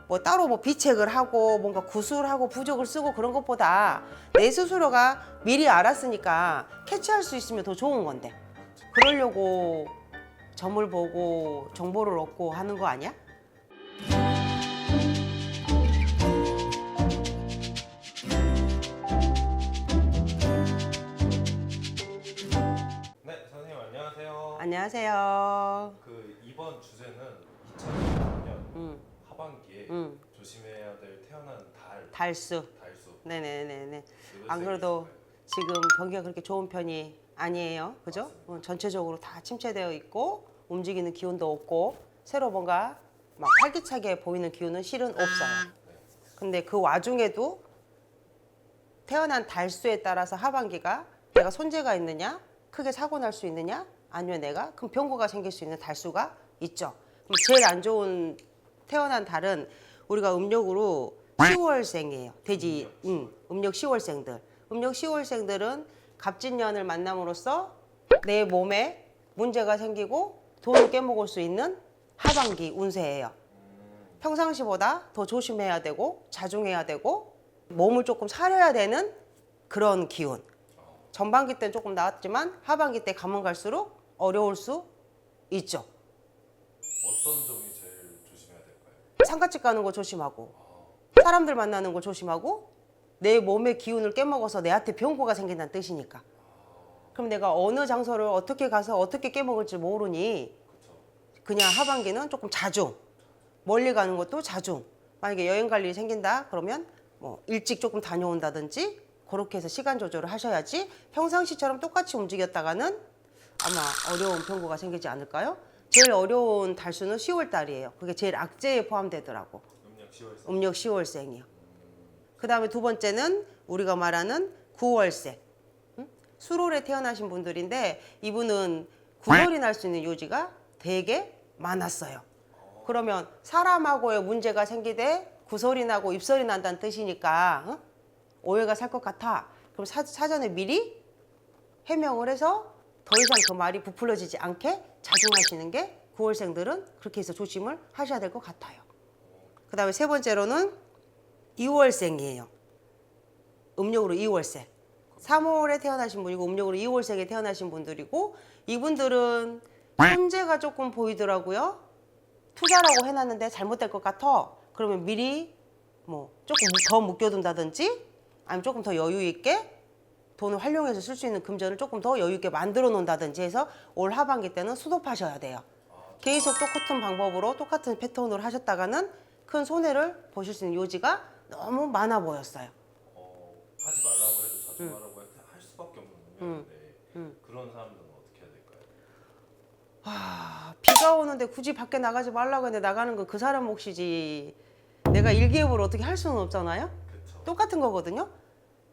뭐 따로 뭐 비책을 하고 뭔가 구술하고 부적을 쓰고 그런 것보다 내 스스로가 미리 알았으니까 캐치할 수 있으면 더 좋은 건데 그러려고 점을 보고 정보를 얻고 하는 거 아니야? 네, 선생님 안녕하세요. 안녕하세요. 이번 주제는 2024년 하반기에 음. 조심해야 될 태어난 달수. 달수. 네네네네. 이것에 안 그래도 있을까요? 지금 경기가 그렇게 좋은 편이 아니에요. 그죠? 전체적으로 다 침체되어 있고 움직이는 기운도 없고 새로 뭔가 막 활기차게 보이는 기운은 실은 없어요. 근데 그 와중에도 태어난 달수에 따라서 하반기가 내가 손재가 있느냐, 크게 사고 날 수 있느냐, 아니면 내가 큰 병고가 생길 수 있는 달수가 있죠. 그럼 제일 안 좋은 태어난 달은 우리가 음력으로 10월생이에요. 돼지, 음력 10월생들. 음력 10월생들은 갑진년을 만남으로써 내 몸에 문제가 생기고 돈을 깨먹을 수 있는 하반기 운세예요. 평상시보다 더 조심해야 되고 자중해야 되고 몸을 조금 사려야 되는 그런 기운. 전반기 때는 조금 나았지만 하반기 때 가면 갈수록 어려울 수 있죠. 어떤 점이 제일 조심해야 될까요? 상가집 가는 거 조심하고 사람들 만나는 거 조심하고 내 몸의 기운을 깨먹어서 내한테 병고가 생긴다는 뜻이니까. 그럼 내가 어느 장소를 어떻게 가서 어떻게 깨먹을지 모르니 그냥 하반기는 조금 자중. 멀리 가는 것도 자중. 만약에 여행 갈 일이 생긴다 그러면 뭐 일찍 조금 다녀온다든지 그렇게 해서 시간 조절을 하셔야지 평상시처럼 똑같이 움직였다가는 아마 어려운 병고가 생기지 않을까요? 제일 어려운 달수는 10월 달이에요. 그게 제일 악재에 포함되더라고. 음력 10월생. 음력 10월생이요. 그 다음에 두 번째는 우리가 말하는 9월생. 수롤에 태어나신 분들인데 이분은 구설이 날 수 있는 요지가 되게 많았어요. 그러면 사람하고의 문제가 생기되 구설이 나고 입설이 난다는 뜻이니까 오해가 살 것 같아. 그럼 사전에 미리 해명을 해서 더 이상 그 말이 부풀려지지 않게 자중하시는 게 9월생들은 그렇게 해서 조심을 하셔야 될 것 같아요. 그 다음에 세 번째로는 2월생이에요. 음력으로 2월생. 3월에 태어나신 분이고 음력으로 2월생에 태어나신 분들이고 이분들은 손재가 조금 보이더라고요. 투자라고 해놨는데 잘못될 것 같아. 그러면 미리 뭐 조금 더 묶여둔다든지 아니면 조금 더 여유 있게 돈을 활용해서 쓸 수 있는 금전을 조금 더 여유 있게 만들어 놓는다든지 해서 올 하반기 때는 수도하셔야 돼요. 계속 똑같은 방법으로 똑같은 패턴으로 하셨다가는 큰 손해를 보실 수 있는 요지가 너무 많아 보였어요. 하지 말라고 해도 자중하라고 해도 할 수밖에 없는 운명인데 그런 사람들은 어떻게 해야 될까요? 비가 오는데 굳이 밖에 나가지 말라고 했는데 나가는 건 그 사람 몫이지 내가 일기예보를 어떻게 할 수는 없잖아요. 그쵸. 똑같은 거거든요.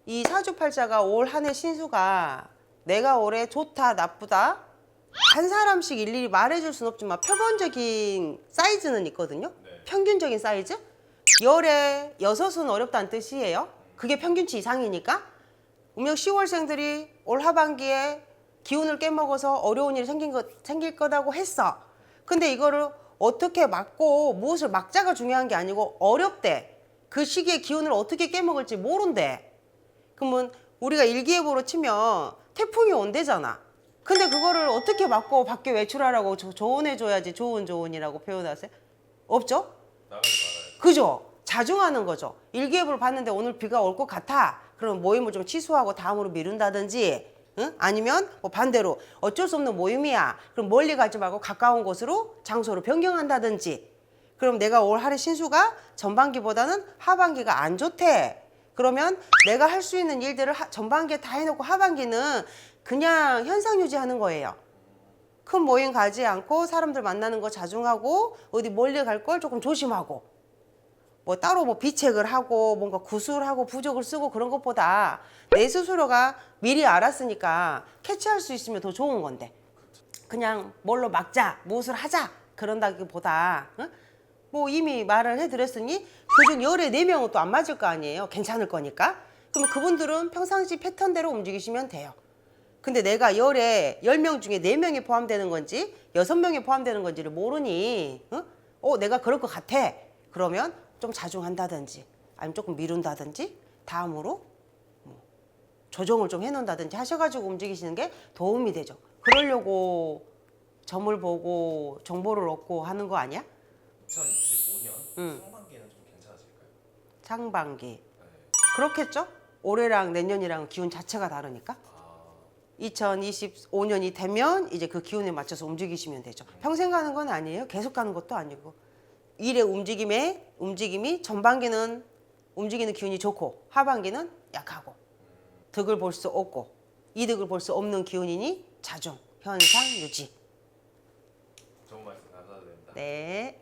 이 사주팔자가 올 한 해 신수가 내가 올해 좋다 나쁘다 한 사람씩 일일이 말해줄 수는 없지만 표본적인 사이즈는 있거든요. 네. 평균적인 사이즈? 열에 6은 어렵다는 뜻이에요. 그게 평균치 이상이니까 음력 10월생들이 올 하반기에 기운을 깨먹어서 어려운 일이 생길 거라고 했어. 근데 이거를 어떻게 막고 무엇을 막자가 중요한 게 아니고 어렵대. 그 시기에 기운을 어떻게 깨먹을지 모른대. 그러면 우리가 일기예보로 치면 태풍이 온대잖아. 근데 그거를 어떻게 막고 밖에 외출하라고 조언해줘야지 조언이라고 표현하세요? 없죠? 나가지 말아요. 그죠? 자중하는 거죠. 일기예보를 봤는데 오늘 비가 올 것 같아. 그럼 모임을 좀 취소하고 다음으로 미룬다든지 아니면 뭐 반대로 어쩔 수 없는 모임이야. 그럼 멀리 가지 말고 가까운 곳으로 장소를 변경한다든지. 그럼 내가 올 한해 신수가 전반기보다는 하반기가 안 좋대. 그러면 내가 할 수 있는 일들을 전반기에 다 해놓고 하반기는 그냥 현상 유지하는 거예요. 큰 모임 가지 않고 사람들 만나는 거 자중하고 어디 멀리 갈 걸 조금 조심하고 뭐 따로 뭐 비책을 하고 뭔가 구술하고 부적을 쓰고 그런 것보다 내 스스로가 미리 알았으니까 캐치할 수 있으면 더 좋은 건데 그냥 뭘로 막자 무엇을 하자 그런다기보다 뭐 이미 말을 해드렸으니 그중 열에 4명은 또 안 맞을 거 아니에요. 괜찮을 거니까. 그러면 그분들은 평상시 패턴대로 움직이시면 돼요. 근데 내가 열에 10명 중에 4명이 포함되는 건지 6명이 포함되는 건지를 모르니 내가 그럴 것 같아. 그러면 좀 자중한다든지 아니면 조금 미룬다든지 다음으로 뭐 조정을 좀 해놓는다든지 하셔가지고 움직이시는 게 도움이 되죠. 그러려고 점을 보고 정보를 얻고 하는 거 아니야? 2025년 상반기는 좀 괜찮아질까요? 상반기. 네. 그렇겠죠? 올해랑 내년이랑 기운 자체가 다르니까. 아, 2025년이 되면 이제 그 기운에 맞춰서 움직이시면 되죠. 평생 가는 건 아니에요. 계속 가는 것도 아니고. 일의 움직임이 전반기는 움직이는 기운이 좋고 하반기는 약하고 득을 볼 수 없고 이득을 볼 수 없는 기운이니 자중, 현상 유지. 좋은 말씀 감사드립니다. 네.